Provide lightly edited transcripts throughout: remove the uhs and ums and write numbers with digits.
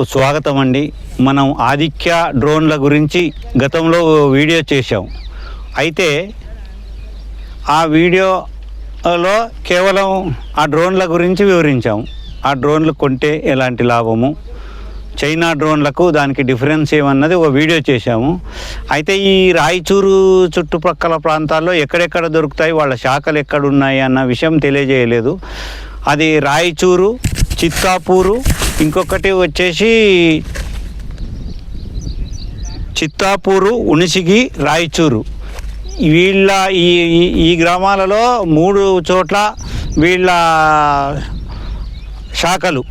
ప్రేక్షకులకు స్వాగతం అండి. మనం ఆదిత్య డ్రోన్ల గురించి గతంలో వీడియో చేశాం. అయితే ఆ వీడియోలో కేవలం ఆ డ్రోన్ల గురించి వివరించాం. ఆ డ్రోన్లు కొంటే ఎలాంటి లాభము, చైనా డ్రోన్లకు దానికి డిఫరెన్స్ ఏమన్నది ఒక వీడియో చేశాము. అయితే ఈ రాయచూరు చుట్టుపక్కల ప్రాంతాల్లో ఎక్కడెక్కడ దొరుకుతాయి, వాళ్ళ శాఖలు ఎక్కడున్నాయి అన్న విషయం తెలియజేయలేదు. అది రాయచూరు, చిత్తాపూరు, ఇంకొకటి వచ్చేసి చిత్తాపూరు, ఉనిసిగి, రాయచూరు. వీళ్ళ ఈ గ్రామాలలో 3 చోట్ల వీళ్ళ శాఖలు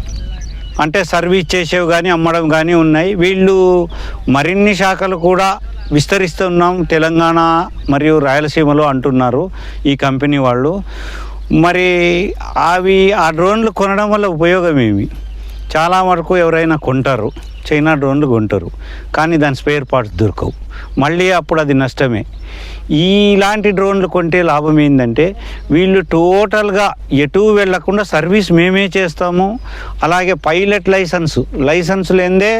అంటే సర్వీస్ చేసేవి కానీ అమ్మడం కానీ ఉన్నాయి. వీళ్ళు మరిన్ని శాఖలు కూడా విస్తరిస్తున్నాం తెలంగాణ మరియు రాయలసీమలో అంటున్నారు ఈ కంపెనీ వాళ్ళు. మరి ఆ డ్రోన్లు కొనడం వల్ల ఉపయోగం ఏమి? చాలా వరకు ఎవరైనా కొంటారు, చైనా డ్రోన్లు కొంటారు, కానీ దాని స్పేర్ పార్ట్స్ దొరకవు, మళ్ళీ అప్పుడు అది నష్టమే. ఇలాంటి డ్రోన్లు కొంటే లాభం ఏంటంటే వీళ్ళు ఎటు వెళ్లకుండా సర్వీస్ మేమే చేస్తాము. అలాగే పైలట్ లైసెన్స్ లేదే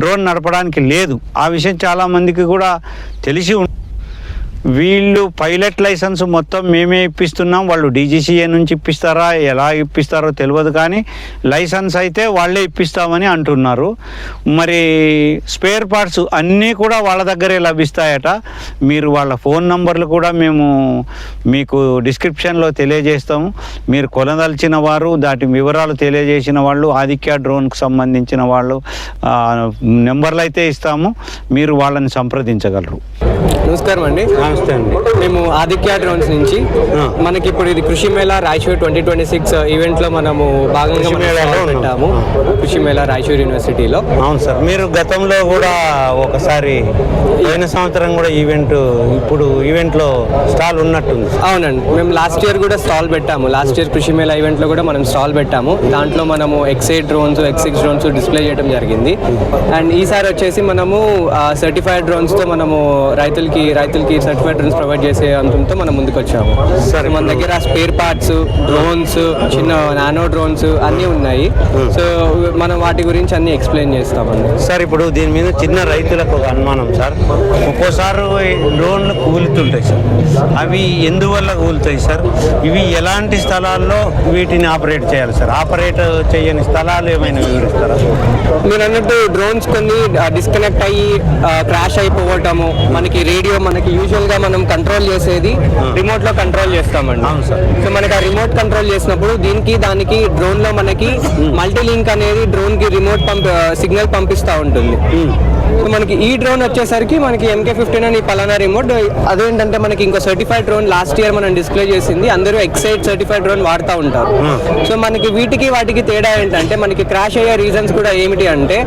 డ్రోన్ నడపడానికి లేదు. ఆ విషయం చాలామందికి కూడా తెలిసి వీళ్ళు పైలట్ లైసెన్స్ మొత్తం మేమే ఇప్పిస్తున్నాం. వాళ్ళు డీజీసీఏ నుంచి ఇప్పిస్తారా, ఎలా ఇప్పిస్తారో తెలియదు, కానీ లైసెన్స్ అయితే వాళ్ళే ఇప్పిస్తామని అంటున్నారు. మరి స్పేర్ పార్ట్స్ అన్నీ కూడా వాళ్ళ దగ్గరే లభిస్తాయట. మీరు వాళ్ళ ఫోన్ నంబర్లు కూడా మేము మీకు డిస్క్రిప్షన్లో తెలియజేస్తాము. మీరు కొనదలిచిన వారు, దాటి వివరాలు తెలియజేసిన వాళ్ళు, ఆదిత్య డ్రోన్కి సంబంధించిన వాళ్ళు నెంబర్లు అయితే ఇస్తాము, మీరు వాళ్ళని సంప్రదించగలరు. నమస్కారం అండి. నమస్తే అండి. మేము ఆదిత్య డ్రోన్స్ నుంచి మనకి ఇప్పుడు ఇది కృషి మేళా రాయచూర్ 2026 ఈవెంట్లో మనము భాగంగా పెట్టాము. కృషి మేళా రాయచూర్ యూనివర్సిటీలో. అవును సార్, మీరు గతంలో కూడా ఒకసారి పోయిన సంవత్సరం కూడా ఈవెంట్లో స్టాల్ ఉన్నట్టుంది. అవునండి, మేము లాస్ట్ ఇయర్ కూడా స్టాల్ పెట్టాము. లాస్ట్ ఇయర్ కృషి మేళా ఈవెంట్లో కూడా మనం స్టాల్ పెట్టాము. దాంట్లో మనము X8 drones, X6 drones display చేయడం జరిగింది. అండ్ ఈసారి వచ్చేసి మనము సర్టిఫైడ్ డ్రోన్స్తో మనము రైతులకి సర్టిఫైడ్ డ్రోన్స్ ప్రొవైడ్ చేసే అంతంతో మనం ముందుకు వచ్చాము. సరే, మన దగ్గర స్పేర్ పార్ట్స్, డ్రోన్స్, చిన్న నానో డ్రోన్స్ అన్నీ ఉన్నాయి. సో మనం వాటి గురించి అన్ని ఎక్స్ప్లెయిన్ చేస్తామండి. సార్, ఇప్పుడు దీని మీద చిన్న రైతులకు ఒక అనుమానం సార్. ఒక్కోసారి డ్రోన్లు కూలుతుంటాయి సార్, అవి ఎందువల్ల కూలుతాయి సార్? ఇవి ఎలాంటి స్థలాల్లో వీటిని ఆపరేట్ చేయాలి సార్? ఆపరేట్ చేయని స్థలాలు ఏమైనా వివరిస్తారా? మీరు అన్నట్టు డ్రోన్స్ కొన్ని డిస్కనెక్ట్ అయ్యి క్రాష్ అయిపోవటము, మనకి మనకి యూజువల్గా మనం కంట్రోల్ చేసేది రిమోట్లో కంట్రోల్ చేస్తామండి. అవును సార్. సో మనకి ఆ రిమోట్ కంట్రోల్ చేసినప్పుడు దానికి డ్రోన్లో మనకి మల్టీ లింక్ అనేది డ్రోన్కి రిమోట్ సిగ్నల్ పంపిస్తూ ఉంటుంది. సో మనకి ఈ డ్రోన్ వచ్చేసరికి మనకి MK-15 అని పలానా రిమోట్. అదేంటంటే మనకి ఇంకో సర్టిఫైడ్ డ్రోన్ లాస్ట్ ఇయర్ మనం డిస్ప్లే చేసింది. అందరూ X8 సర్టిఫైడ్ డ్రోన్ వాడుతూ ఉంటారు. సో మనకి వాటికి తేడా ఏంటంటే మనకి క్రాష్ అయ్యే రీజన్స్ కూడా ఏమిటి అంటే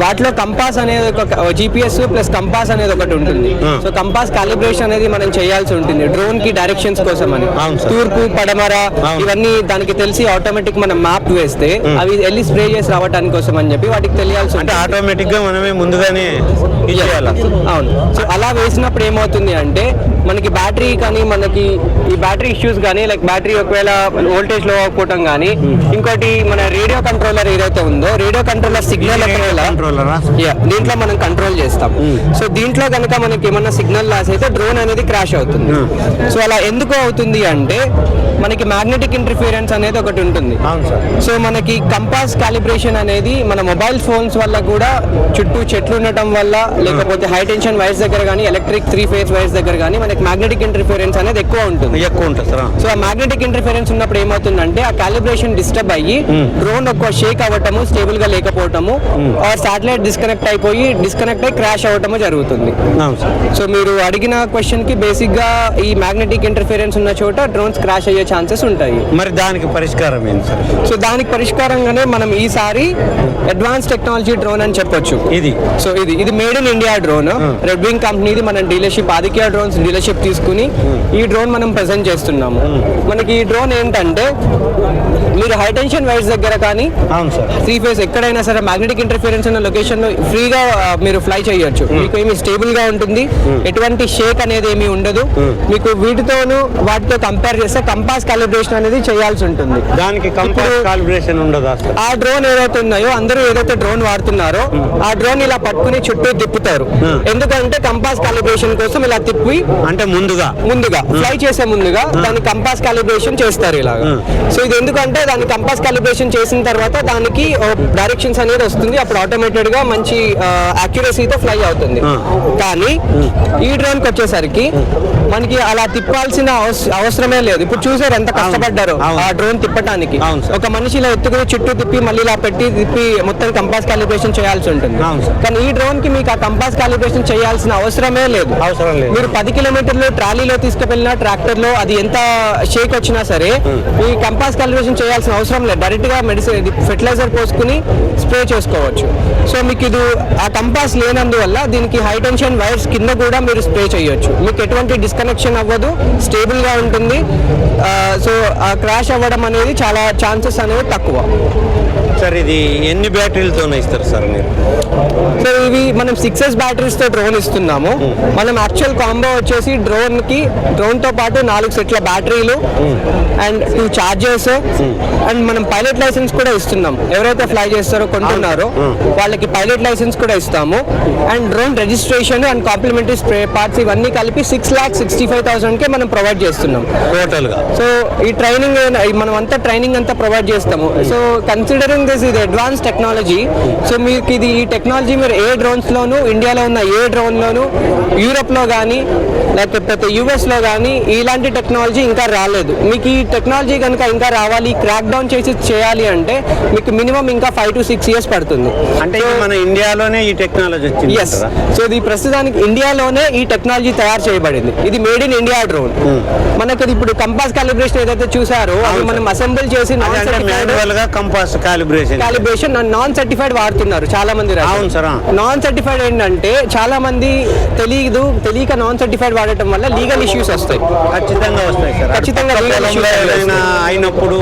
వాటిలో కంపాస్ అనేది ఒక GPS ప్లస్ కంపాస్ అనేది ఒకటి ఉంటుంది. సో కంపాస్ కాలిబ్రేషన్ అనేది మనం చేయాల్సి ఉంటుంది డ్రోన్ కి డైరెక్షన్స్ కోసం అని. తూర్పు, పడమర ఇవన్నీ దానికి తెలిసి ఆటోమేటిక్ మనం మ్యాప్ వేస్తే అవి వెళ్ళి స్ప్రే చేసి రావడానికి కోసం అని చెప్పి వాటికి తెలియాల్సి అంటే ఆటోమేటిక్ గా మనమే ముందుగానే. అవును. సో అలా వేసినప్పుడు ఏమవుతుంది అంటే మనకి బ్యాటరీ కానీ మనకి ఈ బ్యాటరీ ఇష్యూస్ కానీ లైక్ బ్యాటరీ ఒకవేళ వోల్టేజ్ లో అవ్వకపోవటం కానీ, ఇంకోటి మన రేడియో కంట్రోలర్ ఏదైతే ఉందో రేడియో కంట్రోలర్ సిగ్నల్ దీంట్లో మనం కంట్రోల్ చేస్తాం. సో దీంట్లో కనుక మనకి ఏమన్నా సిగ్నల్ లాస్ అయితే డ్రోన్ అనేది క్రాష్ అవుతుంది. సో అలా ఎందుకు అవుతుంది అంటే మనకి మ్యాగ్నెటిక్ ఇంటర్ఫిరెన్స్ అనేది ఒకటి ఉంటుంది. సో మనకి కంపాస్ కాలిబ్రేషన్ అనేది మన మొబైల్ ఫోన్స్ వల్ల కూడా చుట్టూ చెట్లు ఉండటం వల్ల, లేకపోతే హై టెన్షన్ వైర్స్ దగ్గర కానీ ఎలక్ట్రిక్ 3-phase వైర్స్ దగ్గర కానీ మనకి మ్యాగ్నెటిక్ ఇంటర్ఫిరెన్స్ అనేది ఎక్కువ ఉంటుంది. సో ఆ మ్యాగ్నెటిక్ ఇంటర్ఫిరెన్స్ ఉన్నప్పుడు ఏమవుతుందంటే ఆ కాలిబ్రేషన్ డిస్టర్బ్ అయ్యి డ్రోన్ ఒక షేక్ అవ్వటము, స్టేబుల్ గా లేకపోవటము, శాటిలైట్ డిస్కనెక్ట్ అయ్యి క్రాష్ అవ్వటము జరుగుతుంది. సో మీరు అడిగిన క్వశ్చన్ కి బేసిక్ గా ఈ మ్యాగ్నెటిక్ ఇంటర్ఫిరెన్స్ ఉన్న చోట డ్రోన్స్ క్రాష్ అయ్యే ఛాన్సెస్ ఉంటాయి. మరి దానికి పరిష్కారం ఏంటి సార్? సో దానికి పరిష్కారంగానే మనం ఈసారి అడ్వాన్స్ టెక్నాలజీ డ్రోన్ అని చెప్పొచ్చు. ఇది made in India drone. Red wing కంపెనీది మన డీలర్షిప్ ఆదిత్య డ్రోన్స్ డీలర్షిప్ తీసుకుని ఈ డ్రోన్ మనం ప్రెజెంట్ చేస్తున్నాము. మనకి ఈ డ్రోన్ ఏంటంటే మీరు హై టెన్షన్ వైర్స్ దగ్గర కానీ 3-phase ఎక్కడైనా సరే మ్యాగ్నెటిక్ ఇంటర్ఫిరెన్స్ ఉన్న లొకేషన్ లో ఫ్రీగా మీరు ఫ్లై చేయొచ్చు. మీకు ఏమి స్టేబుల్ గా ఉంటుంది. ఎటువంటి షేక్ అనేది ఏమీ ఉండదు. మీకు వీటితోనూ వాటితో కంపేర్ చేస్తే కంపాస్ కాలిబ్రేషన్ అనేది చేయాల్సి ఉంటుంది. దానికి కంపాస్ కాలిబ్రేషన్ ఉండదు అసలు. ఆ డ్రోన్ ఏదైతే ఉన్నాయో అందరూ ఏదైతే డ్రోన్ వాడుతున్నారో ఆ డ్రోన్ ఇలా పట్టుకుని చుట్టూ తిప్పుతారు. ఎందుకంటే కంపాస్ కాలిబ్రేషన్ కోసం ఇలా తిప్పి అంటే ముందుగా ఫ్లై చేసే ముందుగా దాని కంపాస్ కాలిబ్రేషన్ చేస్తారు ఇలాగా. సో ఇది ఎందుకంటే దాని కంపాస్ కాలిబ్రేషన్ చేసిన తర్వాత దానికి డైరెక్షన్స్ అనేది వస్తుంది. అప్పుడు ఆటోమేటెడ్ గా మంచి యాక్యురసీతో ఫ్లై అవుతుంది. కానీ ఈ డ్రోన్ కి వచ్చేసరికి మనకి అలా తిప్పాల్సిన అవసరమే లేదు. ఇప్పుడు చూసారు ఎంత కష్టపడ్డారు ఆ డ్రోన్ తిప్పడానికి. ఒక మనిషి ఇలా ఎత్తుకుని చుట్టూ తిప్పి మళ్ళీ ఇలా తిప్పి మొత్తం కంపాస్ కాలిబ్రేషన్ చేయాల్సి ఉంటుంది. కానీ ఈ డ్రోన్ కి మీకు ఆ కంపాస్ కాలిబ్రేషన్ చేయాల్సిన అవసరమే లేదు. మీరు 10 కిలోమీటర్లు ట్రాలీలో తీసుకువెళ్ళినా ట్రాక్టర్ లో అది ఎంత షేక్ వచ్చినా సరే ఈ కంపాస్ కాలిబ్రేషన్ చేయాల్సిన అవసరం లేదు. డైరెక్ట్ గా మెడిసిన్ ఫెర్టిలైజర్ పోసుకుని స్ప్రే చేసుకోవచ్చు. సో మీకు ఇది ఆ కంపాస్ లేనందువల్ల దీనికి హై టెన్షన్ వైర్స్ కింద కూడా మీరు స్ప్రే చేయొచ్చు. మీకు ఎటువంటి డిస్కనెక్షన్ అవ్వదు, స్టేబుల్ గా ఉంటుంది. సో క్రాష్ అవ్వడం అనేది చాలా ఛాన్సెస్ అనేవి తక్కువ. సార్ ఇది ఎన్ని బ్యాటరీలతో ఇస్తారు సార్ మీరు? సో ఇవి మనం 6S బ్యాటరీస్ తో డ్రోన్ ఇస్తున్నాము. మనం యాక్చువల్ కాంబో వచ్చేసి డ్రోన్ తో పాటు 4 సెట్ల బ్యాటరీలు అండ్ 2 చార్జర్స్ అండ్ మనం పైలట్ లైసెన్స్ కూడా ఇస్తున్నాం. ఎవరైతే ఫ్లై చేస్తారో కొంటున్నారో వాళ్ళకి పైలట్ లైసెన్స్ కూడా ఇస్తాము. And drone registration and complimentary spray parts ఇవన్నీ కలిపి 6,65,000 కే మనం ప్రొవైడ్ చేస్తున్నాం టోటల్ గా. సో ఈ ట్రైనింగ్ మనం అంతా ట్రైనింగ్ అంతా ప్రొవైడ్ చేస్తాము. సో కన్సిడరింగ్ దిస్ ఇది అడ్వాన్స్ టెక్నాలజీ. సో మీకు ఇది ఈ టెక్నాలజీ మీరు ఏ డ్రోన్స్ లోను, ఇండియాలో ఉన్న ఏ డ్రోన్ లోను, యూరోప్ లో కానీ లేకపోతే యుఎస్ లో కానీ ఇలాంటి టెక్నాలజీ ఇంకా రాలేదు. మీకు ఈ టెక్నాలజీ కనుక ఇంకా రావాలి, క్రాక్ డౌన్ చేయాలి అంటే మీకు మినిమం ఇంకా 5 to 6 years పడుతుంది. అంటే మన ఇండియాలోనే ఈ టెక్నాలజీ వచ్చింది. ఎస్. సో ఇది ప్రస్తుతానికి ఇండియాలోనే ఈ టెక్నాలజీ తయారు చేయబడింది. ఇది మేడ్ ఇన్ ఇండియా డ్రోన్. మనకి ఇప్పుడు కంపాస్ కాలిబ్రేషన్ ఏదైతే చూసారో అది మనం అసెంబుల్ చేసి కంపాస్ కాలిబ్రేషన్ నాన్ సర్టిఫైడ్ వాడుతున్నారు చాలా మంది. నాన్ సర్టిఫైడ్ ఏంటంటే చాలా మంది తెలియక నాన్ సర్టిఫైడ్ వాడటం వల్ల లీగల్ ఇష్యూస్ వస్తాయి. ఖచ్చితంగా వస్తాయి సార్. ఖచ్చితంగా అయినప్పుడు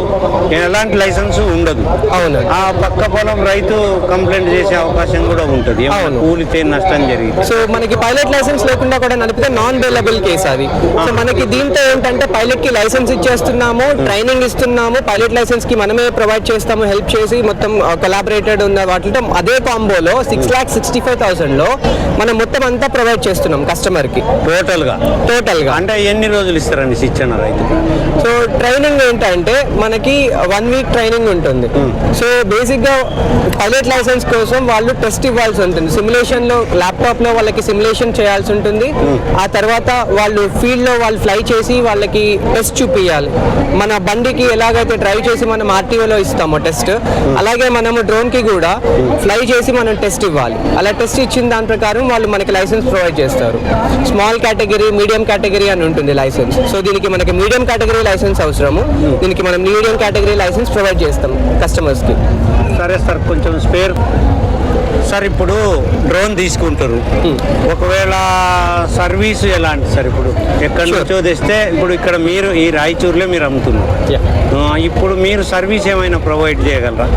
ఎలాంటి లైసెన్స్ ఉండదు. అవును. ఆ పక్క పొలం రైతు కంప్లైంట్ చేసే అవకాశం కూడా ఉంటుంది. కూలితే నష్టం జరిగింది. సో మనకి పైలట్ లైసెన్స్ లేకుండా కూడా నడిపితే నాన్ బెయిలబుల్ కేసు అది. సో మనకి దీంతో ఏంటంటే పైలట్ కి లైసెన్స్ ఇచ్చేస్తున్నాము, ట్రైనింగ్ ఇస్తున్నాము, పైలట్ లైసెన్స్ కి మనమే ప్రొవైడ్ చేస్తాము, హెల్ప్ చేసి మొత్తం కొలాబరేటెడ్ ఉన్న వాటితో అదే కాంబోలో 6,65,000 లో మనం మొత్తం అంతా ప్రొవైడ్ చేస్తున్నాం కస్టమర్ కి టోటల్ గా. అంటే ఎన్ని రోజులు ఇస్తారండి శిక్షణ రైతు? సో ట్రైనింగ్ ఏంటంటే మనకి 1 week ట్రైనింగ్ ఉంటుంది. సో బేసిక్ గా పైలట్ లైసెన్స్ కోసం వాళ్ళు టెస్ట్ ఇవ్వాల్సి ఉంటుంది. సిమ్యులేషన్ లో ల్యాప్టాప్ లో వాళ్ళకి సిమ్యులేషన్ చేయాల్సి ఉంటుంది. ఆ తర్వాత వాళ్ళు ఫీల్డ్ లో వాళ్ళు ఫ్లై చేసి వాళ్ళకి టెస్ట్ చూపించాలి. మన బండికి ఎలాగైతే డ్రైవ్ చేసి మనం ఆర్టీఓలో ఇస్తామో టెస్ట్, అలాగే మనము డ్రోన్ కి కూడా ఫ్లై చేసి మనం టెస్ట్ ఇవ్వాలి. అలా టెస్ట్ ఇచ్చిన దాని ప్రకారం వాళ్ళు మనకి లైసెన్స్ ప్రొవైడ్ చేస్తారు. స్మాల్ కేటగిరీ, మీడియం కేటగిరీ అని ఉంటుంది లైసెన్స్. సో దీనికి మనకి మీడియం కేటగిరీ లైసెన్స్ అవసరము. దీనికి మనం మీడియం కేటగిరీ లైసెన్స్ ప్రొవైడ్ చేస్తాం కస్టమర్స్ కి. సరే సార్, కొంచెం స్పేర్ సార్. ఇప్పుడు డ్రోన్ తీసుకుంటారు, ఒకవేళ సర్వీస్ ఎలాంటి సార్? ఇప్పుడు ఎక్కడి నుంచో తెస్తే ఇప్పుడు ఇక్కడ మీరు ఈ రాయచూరులో మీరు అమ్ముతున్నారు. ఇప్పుడు మీరు సర్వీస్ ఏమైనా ప్రొవైడ్ చేయగలరా?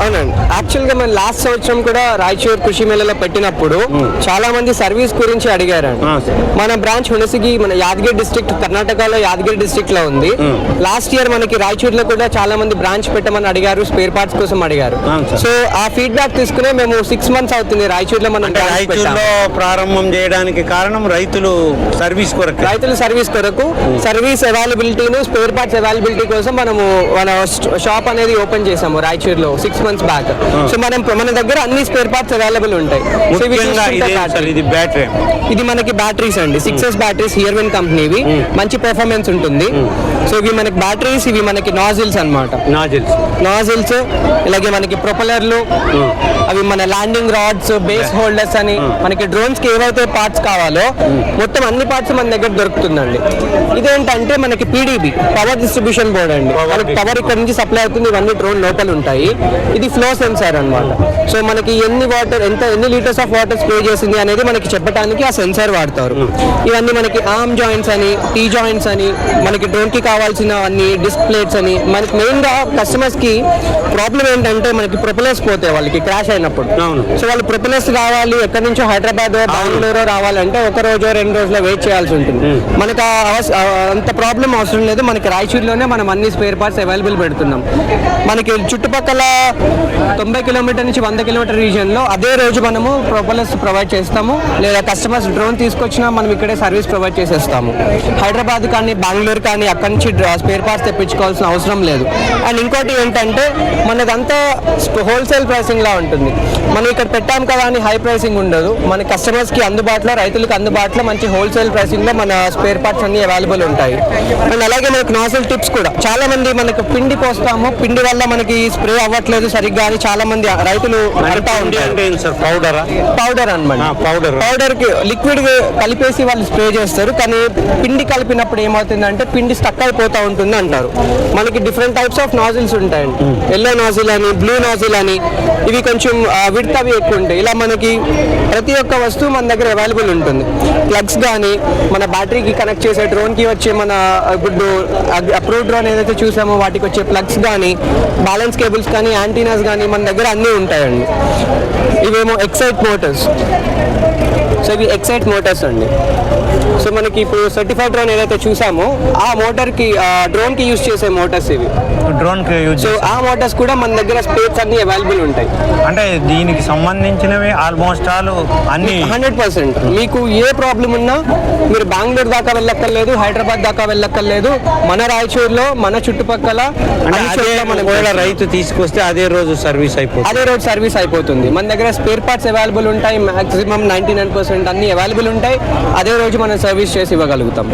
అవునండి. యాక్చువల్గా మన లాస్ట్ సంవత్సరం కూడా రాయచూర్ కృషి మేళలో పెట్టినప్పుడు చాలా మంది సర్వీస్ గురించి అడిగారండి. మన బ్రాంచ్ హుణసిగి మన యాదగిరి డిస్ట్రిక్ట్, కర్ణాటకలో యాదగిరి డిస్ట్రిక్ట్ లో ఉంది. లాస్ట్ ఇయర్ మనకి రాయచూర్లో కూడా చాలా మంది బ్రాంచ్ పెట్టమని అడిగారు, స్పేర్ పార్ట్స్ కోసం అడిగారు. సో ఆ ఫీడ్బ్యాక్ తీసుకునే మేము 6 months అవుతుంది రాయచూర్లో మనం ప్రారంభం చేయడానికి కారణం రైతులు సర్వీస్ కొరకు సర్వీస్ అవైలబిలిటీను, స్పేర్ పార్ట్స్ అవైలబిలిటీ కోసం మనము మన షాప్ అనేది ఓపెన్ చేసాము రాయచూర్లో 6 months బ్యాక్. సో మన దగ్గర అన్ని స్పేర్ పార్ట్స్ అవైలబుల్ ఉంటాయి. ఇది మనకి బ్యాటరీస్ అండి, 6S బ్యాటరీస్, హియర్విన్ కంపెనీవి. మంచి పెర్ఫార్మెన్స్ ఉంటుంది. సో ఇవి మనకి బ్యాటరీస్, ఇవి మనకి నాజిల్స్ అన్నమాట. నాజిల్స్ ఇలాగే మనకి ప్రొపెలర్లు, అవి మన ల్యాండింగ్ రాడ్స్, బేస్ హోల్డర్స్ అని మనకి డ్రోన్స్ కి ఏవైతే పార్ట్స్ కావాలో మొత్తం అన్ని పార్ట్స్ మన దగ్గర దొరుకుతుందండి. ఇదేంటంటే మనకి PDB, పవర్ డిస్ట్రిబ్యూషన్ బోర్డ్ అండి. మనకి పవర్ ఇక్కడ నుంచి సప్లై అవుతుంది, ఇవన్నీ డ్రోన్ లోపల ఉంటాయి. ఇది ఫ్లో సెన్సార్ అన్నమాట. సో మనకి ఎన్ని లీటర్స్ ఆఫ్ వాటర్ స్ప్రే చేసింది అనేది మనకి చెప్పడానికి ఆ సెన్సార్ వాడతారు. ఇవన్నీ మనకి ఆర్మ్ జాయింట్స్ అని, టీ జాయింట్స్ అని, మనకి డ్రోన్ కి కావాల్సిన అన్ని డిస్ప్లేట్స్ అని. మనకి మెయిన్ గా కస్టమర్స్ కి ప్రాబ్లం ఏంటంటే మనకి ప్రొపెలర్స్ పోతాయి వాళ్ళకి క్రాష్ అయినప్పుడు. అవును. సో వాళ్ళు ప్రొపెలర్స్ కావాలి ఎక్కడి నుంచో హైదరాబాద్ బెంగళూరు రావాలంటే ఒక రోజు 2 రోజులు వెయిట్ చేయాల్సి ఉంటుంది. మనకు అంత ప్రాబ్లం అవసరం లేదు. మనకి రాయచూరులోనే మనం అన్ని స్పేర్ పార్ట్స్ అవైలబుల్ పెడుతున్నాం. మనకి చుట్టుపక్కల 90 కిలోమీటర్ నుంచి 100 కిలోమీటర్ రీజియన్లో అదే రోజు మనము ప్రొపెలర్స్ ప్రొవైడ్ చేస్తాము. లేదా కస్టమర్స్ డ్రోన్ తీసుకొచ్చినా మనం ఇక్కడే సర్వీస్ ప్రొవైడ్ చేసేస్తాము. హైదరాబాద్ కానీ బెంగళూరు కానీ అక్కడి నుంచి స్పేర్ పార్ట్స్ తెప్పించుకోవాల్సిన అవసరం లేదు. అండ్ ఇంకోటి ఏంటంటే మనదంతా హోల్సేల్ ప్రైసింగ్ లా ఉంటుంది. మనం ఇక్కడ పెట్టాం కదా అని హై ప్రైసింగ్ ఉండదు. మన కస్టమర్స్కి అందుబాటులో, రైతులకు అందుబాటులో మంచి హోల్సేల్ ప్రైసింగ్లో మన స్పేర్ పార్ట్స్ అన్ని అవైలబుల్ ఉంటాయి. అండ్ అలాగే మనకు నాజిల్ టిప్స్ కూడా చాలా మంది మనకు పిండి పోస్తాము, పిండి వల్ల మనకి స్ప్రే అవ్వట్లేదు సరిగ్గా అని చాలా మంది రైతులు అంటా ఉంటారు. పౌడర్ అన్నమాట. పౌడర్ కి లిక్విడ్ కలిపేసి వాళ్ళు స్ప్రే చేస్తారు. కానీ పిండి కలిపినప్పుడు ఏమవుతుందంటే పిండి స్టక్ అయిపోతూ ఉంటుంది అంటారు. మనకి డిఫరెంట్ టైప్స్ ఆఫ్ నాజిల్స్ ఉంటాయండి. ఎల్లో నాజిల్ అని, బ్లూ నాజిల్ అని, ఇవి కొంచెం విడ్త్ అవి ఎక్కువ ఉంటాయి. ఇలా మనకి ప్రతి ఒక్క వస్తువు మన దగ్గర అవైలబుల్ ఉంటుంది. ప్లగ్స్ కానీ మన బ్యాటరీకి కనెక్ట్ చేసే డ్రోన్కి వచ్చే మన ఇప్పుడు అప్రూవ్ డ్రోన్ ఏదైతే చూసామో వాటికి వచ్చే ప్లగ్స్ కానీ, బ్యాలెన్స్ కేబుల్స్ కానీ, యాంటీనాస్ కానీ మన దగ్గర అన్నీ ఉంటాయండి. ఇవేమో ఎక్సైట్ మోటార్స్. సో ఇవి ఎక్సైట్ మోటార్స్ అండి. సో మనకి ఇప్పుడు సర్టిఫైడ్ డ్రోన్ ఏదైతే చూసామో ఆ మోటార్కి డ్రోన్కి యూజ్ చేసే మోటార్స్ ఇవి. డ్రోన్కి యూజ్. సో ఆ మోటార్స్ కూడా మన దగ్గర స్పేర్స్ అన్ని అవైలబుల్ ఉంటాయి. అంటే దీనికి సంబంధించినవి ఆల్మోస్ట్ ఆల్ అన్ని 100%. మీకు ఏ ప్రాబ్లం ఉన్నా మీరు బెంగళూరు దాకా వెళ్ళక్కర్లేదు, హైదరాబాద్ దాకా వెళ్ళక్కర్లేదు. మన రాయచూరులో మన చుట్టుపక్కల రైతు తీసుకొస్తే అదే రోజు సర్వీస్ అయిపోతుంది. మన దగ్గర స్పేర్ పార్ట్స్ అవైలబుల్ ఉంటాయి. మాక్సిమం 99% అన్ని అవైలబుల్ ఉంటాయి. అదే రోజు మనం సర్వీస్ చేసి ఇవ్వగలుగుతాం.